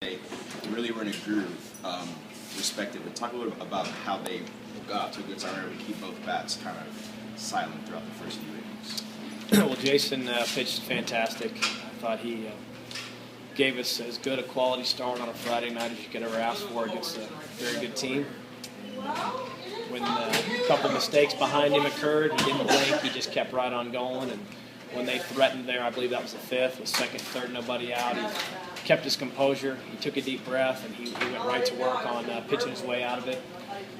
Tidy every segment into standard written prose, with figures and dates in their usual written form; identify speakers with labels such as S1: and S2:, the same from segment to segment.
S1: They really were in a groove, respectively. Talk a little bit about how they got to a good start to keep both bats kind of silent throughout the first few innings.
S2: Well, Jason pitched fantastic. I thought he gave us as good a quality start on a Friday night as you could ever ask for against a very good team. When a couple mistakes behind him occurred, he didn't blink. He just kept right on going. And when they threatened there, I believe that was the fifth, with second, third, nobody out, he kept his composure. He took a deep breath, and he went right to work on pitching his way out of it.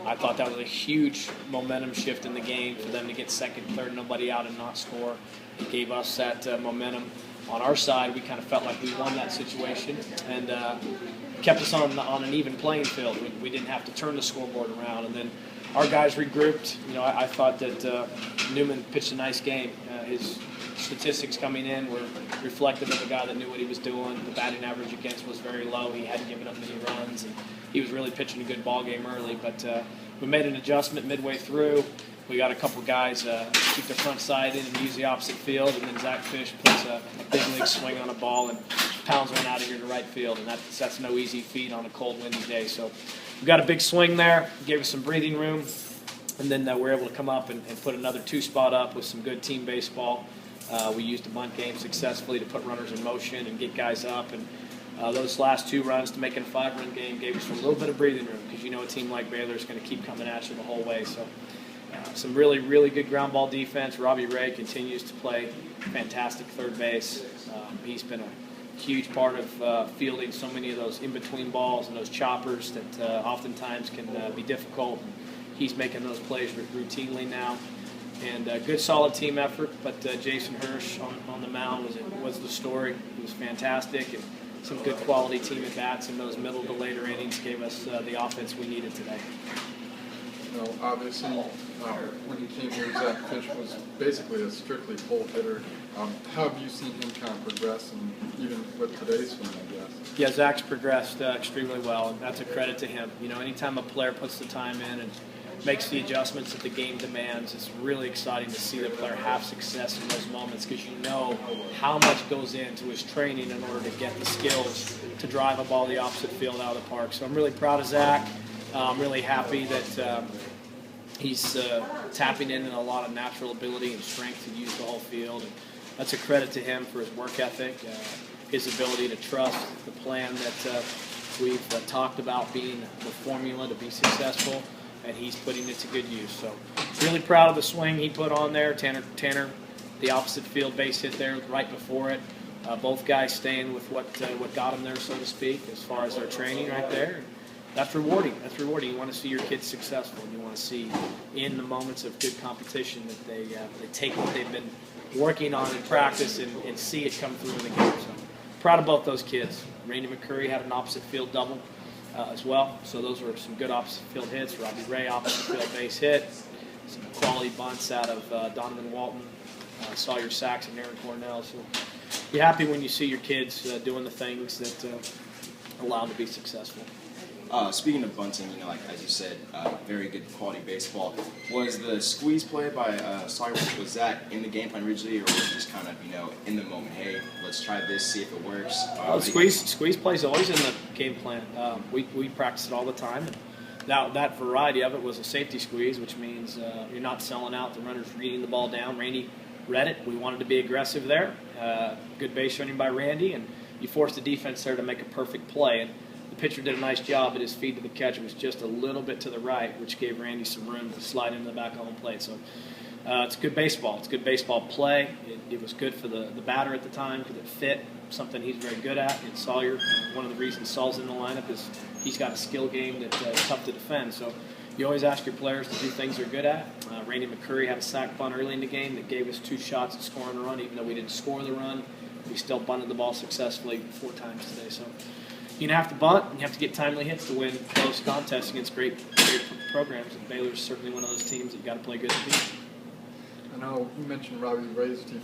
S2: I thought that was a huge momentum shift in the game for them to get second, third, nobody out and not score. It gave us that momentum. On our side, we kind of felt like we won that situation and kept us on an even playing field. We didn't have to turn the scoreboard around. And then our guys regrouped. You know, I thought that Newman pitched a nice game. His statistics coming in were reflective of a guy that knew what he was doing. The batting average against was very low. He hadn't given up many runs, and he was really pitching a good ball game early. But we made an adjustment midway through. We got a couple guys keep their front side in and use the opposite field, and then Zach Fish puts a big league swing on a ball and pounds one out of here to right field, and that's no easy feat on a cold, windy day. So we got a big swing there, gave us some breathing room, and then we're able to come up and put another two-spot up with some good team baseball. We used a bunt game successfully to put runners in motion and get guys up, and those last two runs to make it a 5-run game gave us a little bit of breathing room because you know a team like Baylor is going to keep coming at you the whole way. So some really, really good ground ball defense. Robbie Ray continues to play fantastic third base. He's been a huge part of fielding so many of those in-between balls and those choppers that oftentimes can be difficult. He's making those plays routinely now. And a good, solid team effort, but Jason Hirsch on the mound was the story. He was fantastic, and some good quality team at bats in those middle to later innings gave us the offense we needed today.
S3: You know, obviously, when he came here, Zach Fish was basically a strictly pull hitter. How have you seen him kind of progress, and even with today's swing, I guess?
S2: Yeah, Zach's progressed extremely well, and that's a credit to him. You know, anytime a player puts the time in and makes the adjustments that the game demands, it's really exciting to see the player have success in those moments because you know how much goes into his training in order to get the skills to drive a ball the opposite field out of the park. So I'm really proud of Zach. I'm really happy that he's tapping in a lot of natural ability and strength to use the whole field. And that's a credit to him for his work ethic, his ability to trust the plan that we've talked about being the formula to be successful, and he's putting it to good use. So really proud of the swing he put on there. Tanner, the opposite field base hit there right before it. Both guys staying with what got them there, so to speak, as far as their training right there. That's rewarding. That's rewarding. You want to see your kids successful. You want to see in the moments of good competition that they take what they've been working on in practice and see it come through in the game. So proud of both those kids. Randy McCurry had an opposite field double as well. So those were some good opposite field hits. Robbie Ray, opposite field base hit. Some quality bunts out of Donovan Walton, Sawyer Sachs, and Aaron Cornell. So you're happy when you see your kids doing the things that allow them to be successful.
S1: Speaking of bunting, you know, like as you said, very good quality baseball. Was the squeeze play by Sawyer, was that in the game plan originally, or was it just kind of, you know, in the moment? Hey, let's try this, see if it works.
S2: Squeeze play is always in the game plan. We practice it all the time. Now that variety of it was a safety squeeze, which means you're not selling out. The runner's reading the ball down. Randy read it. We wanted to be aggressive there. Good base running by Randy, and you forced the defense there to make a perfect play. And the pitcher did a nice job, but his feed to the catcher was just a little bit to the right, which gave Randy some room to slide into the back of home plate. So it's good baseball. It's good baseball play. It was good for the batter at the time because it fit something he's very good at. And Sawyer, one of the reasons Saul's in the lineup is he's got a skill game that's tough to defend. So you always ask your players to do things they're good at. Randy McCurry had a sac bunt early in the game that gave us 2 shots at scoring a run. Even though we didn't score the run, we still bunted the ball successfully 4 times today. So you have to bunt, and you have to get timely hits to win close contests against great programs. And Baylor's certainly one of those teams that you've got to play good to beat.
S3: I know you mentioned Robbie Ray's defense.